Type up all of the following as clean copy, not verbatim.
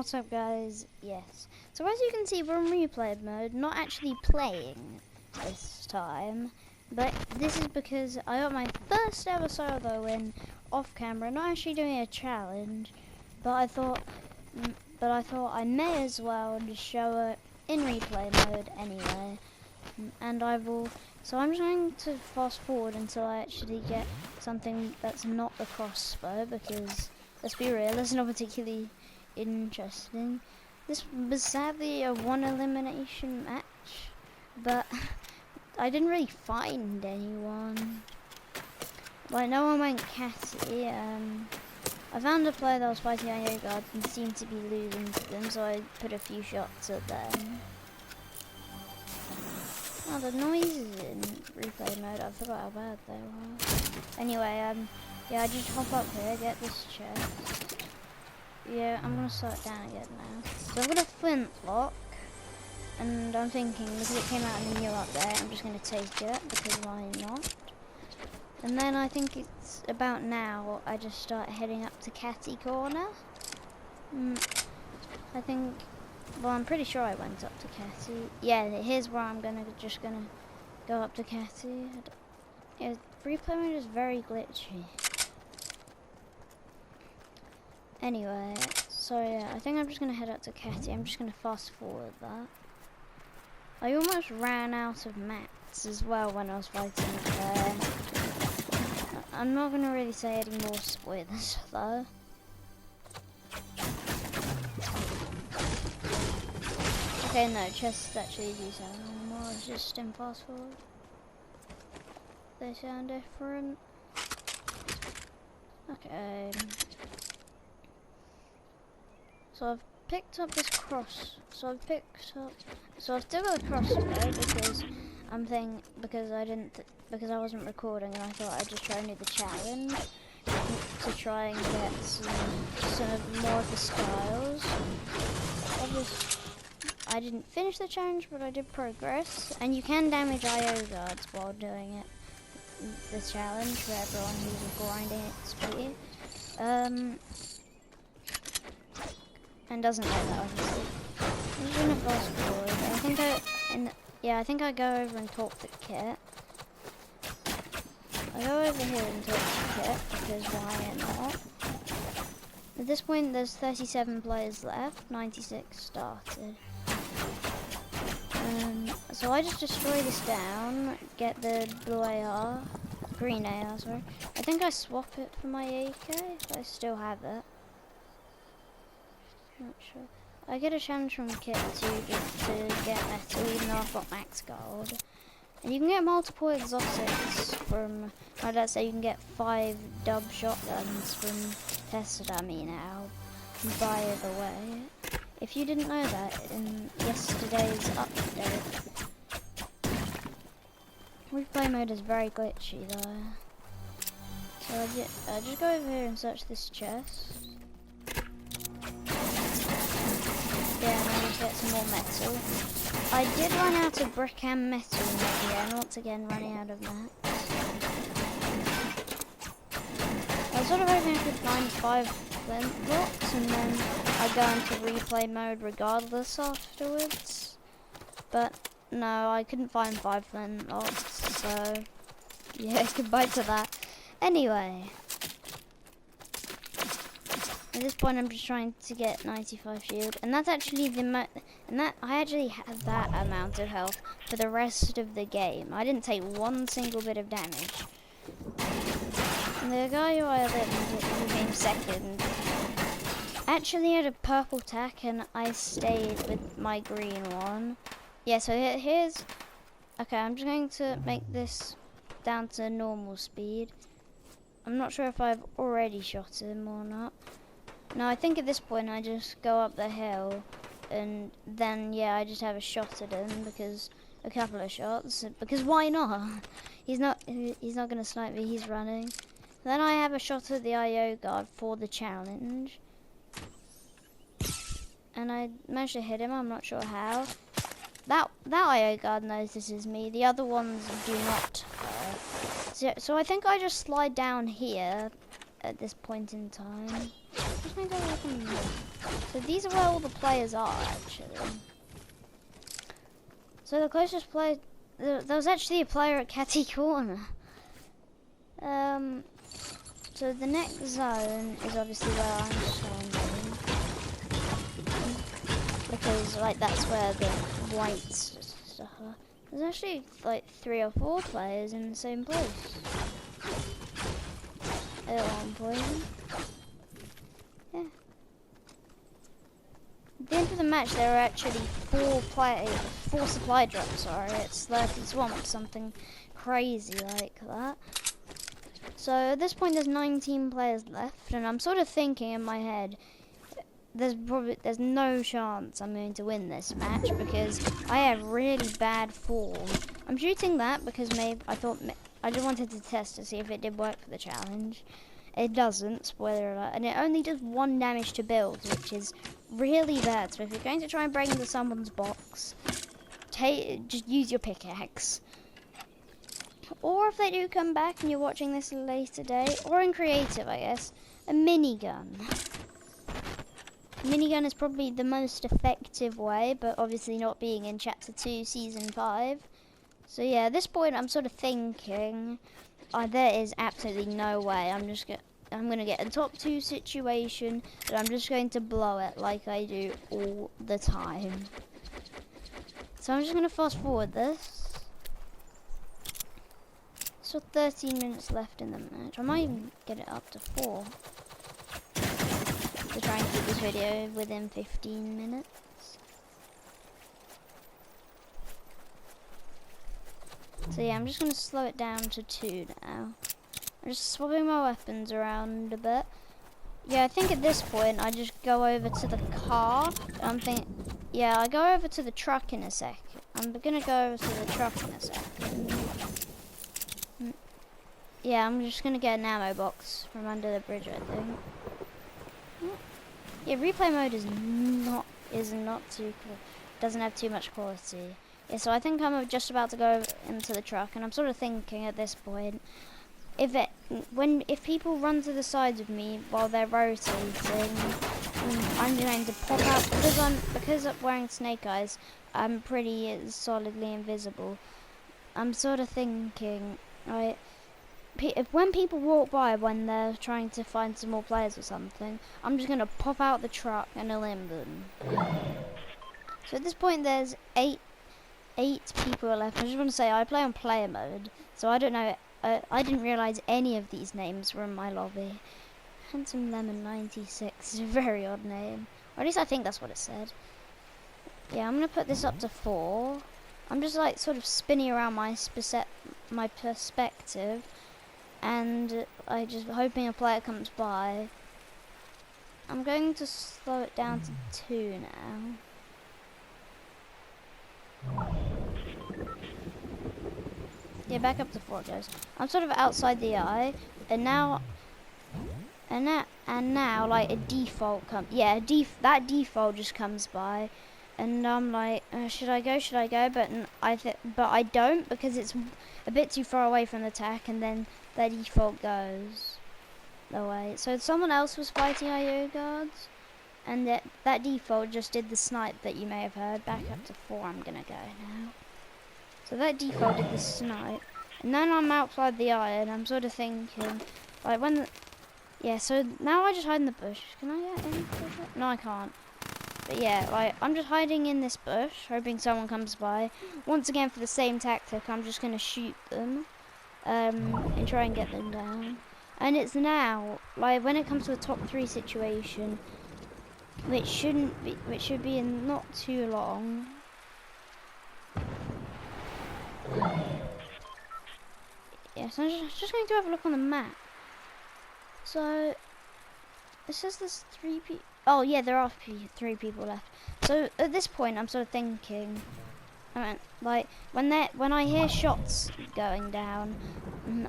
what's up guys? Yes. So as you can see, we're in replay mode, not actually playing this time. But this is because I got my first ever solo win off camera, not actually doing a challenge, but I thought I may as well just show it in replay mode anyway. And so I'm just going to fast forward until I actually get something that's not the crossbow, because let's be real, it's not particularly interesting. This was sadly a one elimination match, but I didn't really find anyone. Like, no one went Catty. I found a player that was fighting Angoballer and seemed to be losing to them, so I put a few shots at them. Oh, the noises in replay mode, I forgot how bad they were. Anyway, yeah, I just hop up here, get this chest. Yeah, I'm gonna start down again now. So I've got a flintlock, and I'm thinking, because it came out in the new update, I'm just gonna take it, because why not? And then I think it's about now I just start heading up to Catty Corner. I think, well, I'm pretty sure I went up to Catty. Yeah, here's where I'm just gonna go up to Catty. Yeah, replay mode is very glitchy. Anyway, so yeah, I think I'm just gonna head up to Catty. I'm just gonna fast forward that. I almost ran out of mats as well when I was fighting there. I'm not gonna really say any more spoilers though. Okay, no, chests actually do sound normal. It's just in fast forward. They sound different. Okay. So I've picked up this cross. So I've still got a crossbow because because I wasn't recording and I thought I'd just try and do the challenge to try and get some more of the styles. Obviously, I didn't finish the challenge, but I did progress. And you can damage IO guards while doing it. The challenge for everyone who's grinding XP. And doesn't know that obviously. I'm just gonna fast forward. I think I go over and talk to Kit. I go over here and talk to Kit because why not? At this point there's 37 players left, 96 started. So I just destroy this down, get the blue AR, green AR, sorry. I think I swap it for my AK, but I still have it. Not sure. I get a challenge from Kit to get metal, even though I've got max gold. And you can get multiple exotics from, let's say you can get 5 dub shotguns from Tested Dummy now, by the way. If you didn't know that, in yesterday's update, replay mode is very glitchy though. So I just go over here and search this chest. Yeah, and I just get some more metal. I did run out of brick and metal in that video, and once again running out of mats. I was sort of hoping I could find 5 flint blocks, and then I'd go into replay mode regardless afterwards. But no, I couldn't find 5 flint blocks, so yeah, goodbye to that. Anyway. At this point, I'm just trying to get 95 shield, and that's actually I actually had that amount of health for the rest of the game. I didn't take one single bit of damage. And the guy who I eliminated, who came second, actually had a purple tack, and I stayed with my green one. Yeah, so here's. Okay, I'm just going to make this down to normal speed. I'm not sure if I've already shot him or not. No, I think at this point I just go up the hill, and then yeah, I just have a shot at him, because a couple of shots, because why not? He's not gonna snipe me. He's running. Then I have a shot at the IO guard for the challenge, and I managed to hit him. I'm not sure how. That IO guard knows this is me. The other ones do not. So I think I just slide down here at this point in time. just going to have a look on the map. So these are where all the players are, actually. So the closest player, there was actually a player at Catty Corner. So the next zone is obviously where I'm standing. Because, like, that's where the white stuff are. There's actually, like, 3 or 4 players in the same place. At one point. Yeah. At the end of the match, there were actually 4 supply drops, sorry. It's Slurpy Swamp, something crazy like that. So at this point, there's 19 players left, and I'm sort of thinking in my head, there's no chance I'm going to win this match because I have really bad form. I'm shooting that because I just wanted to test to see if it did work for the challenge. It doesn't, spoiler alert, and it only does 1 damage to builds, which is really bad. So if you're going to try and break into someone's box, just use your pickaxe. Or if they do come back and you're watching this later date, or in creative, I guess, a minigun. Minigun is probably the most effective way, but obviously not being in Chapter 2, Season 5. So yeah, at this point I'm sort of thinking, there is absolutely no way I'm going to get a top 2 situation, and I'm just going to blow it like I do all the time. So I'm just going to fast forward this. So 13 minutes left in the match. I might even get it up to 4. To try and keep this video within 15 minutes. So yeah, I'm just going to slow it down to 2 now. I'm just swapping my weapons around a bit. Yeah, I think at this point I just go over to the car. Yeah, I go over to the truck in a second. I'm going to go over to the truck in a second. Yeah, I'm just going to get an ammo box from under the bridge, I think. Yeah, replay mode is not too cool. Doesn't have too much quality. Yeah, so I think I'm just about to go into the truck, and I'm sort of thinking at this point, if people run to the sides of me while they're rotating, I'm going to pop out because I'm wearing snake eyes. I'm pretty solidly invisible. I'm sort of thinking, right. When people walk by when they're trying to find some more players or something, I'm just going to pop out the truck and elim them. So at this point there's 8 people left. I just want to say I play on player mode, so I don't know, I didn't realise any of these names were in my lobby. Handsome Lemon 96 is a very odd name, or at least I think that's what it said. Yeah, I'm going to put this up to 4. I'm just like sort of spinning around my perspective. And I just hoping a player comes by. I'm going to slow it down to 2 now. Yeah, back up to 4 goes. I'm sort of outside the eye, and now like a default that default just comes by, and I'm like, should I go? But I don't, because it's a bit too far away from the attack, and then that default goes away. So someone else was fighting our yo guards, and that default just did the snipe that you may have heard. Back up to 4, I'm gonna go now. So that default did the snipe, and then I'm outside the eye, and I'm sort of thinking, like yeah, so now I just hide in the bush. Can I get in? No, I can't. But yeah, like, I'm just hiding in this bush, hoping someone comes by. Once again, for the same tactic, I'm just gonna shoot them. And try and get them down. And it's now, like, when it comes to a top 3 situation, which should be in not too long. Yeah, so I'm just going to have a look on the map. So it says there's 3 people. Oh yeah, there are 3 people left. So at this point, I'm sort of thinking, like, when I hear shots going down,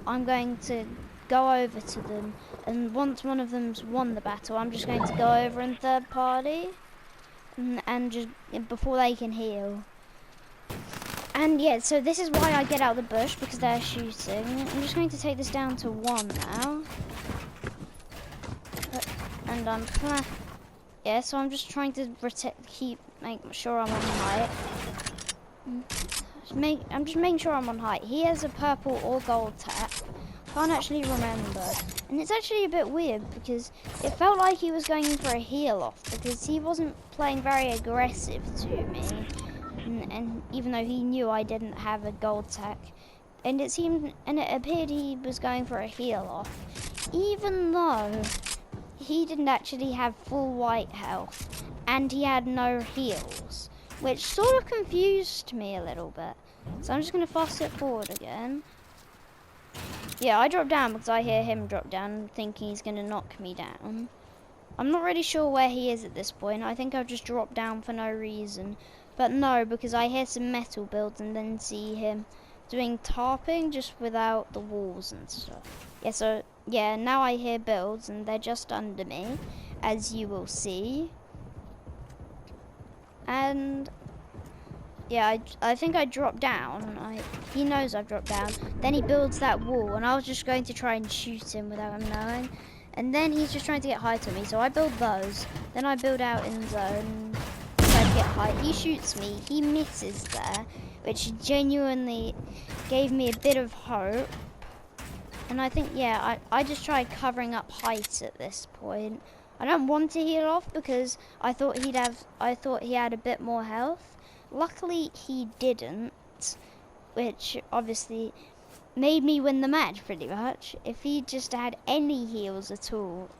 I'm going to go over to them, and once one of them's won the battle, I'm just going to go over in third party, and just before they can heal. And yeah, so this is why I get out of the bush, because they're shooting. I'm just going to take this down to 1 now. And so I'm just trying to make sure I'm on height. I'm just making sure I'm on height. He has a purple or gold tap. Can't actually remember. And it's actually a bit weird because it felt like he was going for a heal off because he wasn't playing very aggressive to me. And even though he knew I didn't have a gold tack. And it appeared he was going for a heal off. Even though he didn't actually have full white health. And he had no heals. Which sort of confused me a little bit. So I'm just going to fast it forward again. Yeah, I dropped down because I hear him drop down, thinking he's going to knock me down. I'm not really sure where he is at this point. I think I've just dropped down for no reason. But no, because I hear some metal builds and then see him doing tarping just without the walls and stuff. Yeah, now I hear builds and they're just under me, as you will see. And yeah, I think I dropped down. He knows I've dropped down. Then he builds that wall, and I was just going to try and shoot him without him knowing. And then he's just trying to get height on me, so I build those. Then I build out in zone, try to get height. He shoots me. He misses there, which genuinely gave me a bit of hope. And I think, yeah, I just tried covering up height at this point. I don't want to heal off because I thought he had a bit more health. Luckily, he didn't, which obviously made me win the match pretty much. If he just had any heals at all,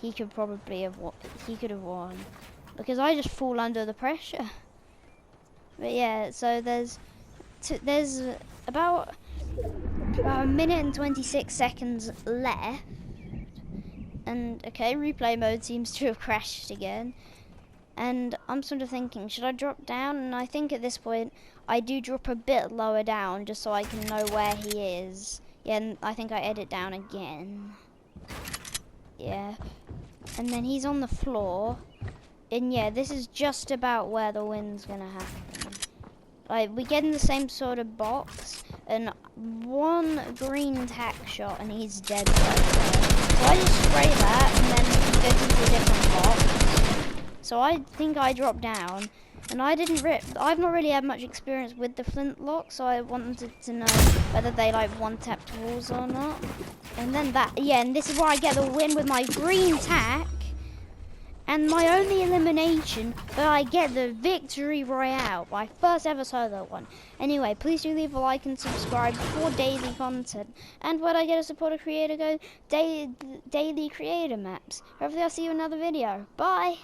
he could have won because I just fall under the pressure. But yeah, so there's about a minute and 26 seconds left. And okay, replay mode seems to have crashed again. And I'm sort of thinking, should I drop down? And I think at this point, I do drop a bit lower down just so I can know where he is. Yeah, and I think I edit down again. Yeah. And then he's on the floor. And yeah, this is just about where the win's gonna happen. Like, we get in the same sort of box, and one green tack shot, and he's dead right there. So I just spray that, and then he goes into a different box. So I think I dropped down, and I've not really had much experience with the flintlock, so I wanted to know whether they like one-tapped walls or not. And then and this is where I get the win with my green tack, and my only elimination, but I get the victory royale, my first ever solo one. Anyway, please do leave a like and subscribe for daily content. And when I get a supporter creator go, daily creator maps. Hopefully I'll see you in another video. Bye!